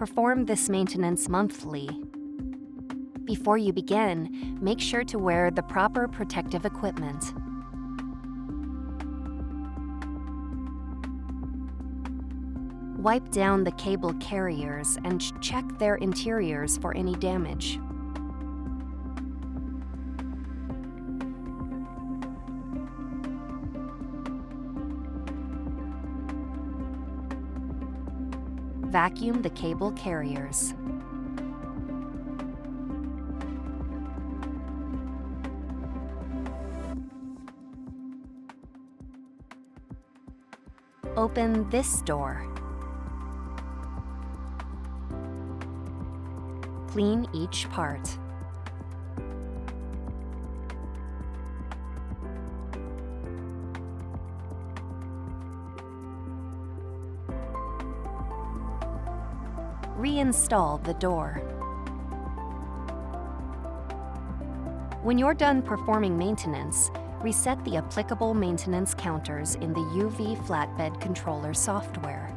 Perform this maintenance monthly. Before you begin, make sure to wear the proper protective equipment. Wipe down the cable carriers and check their interiors for any damage. Vacuum the cable carriers. Open this door. Clean each part. Reinstall the door. When you're done performing maintenance, reset the applicable maintenance counters in the UV Flatbed controller software.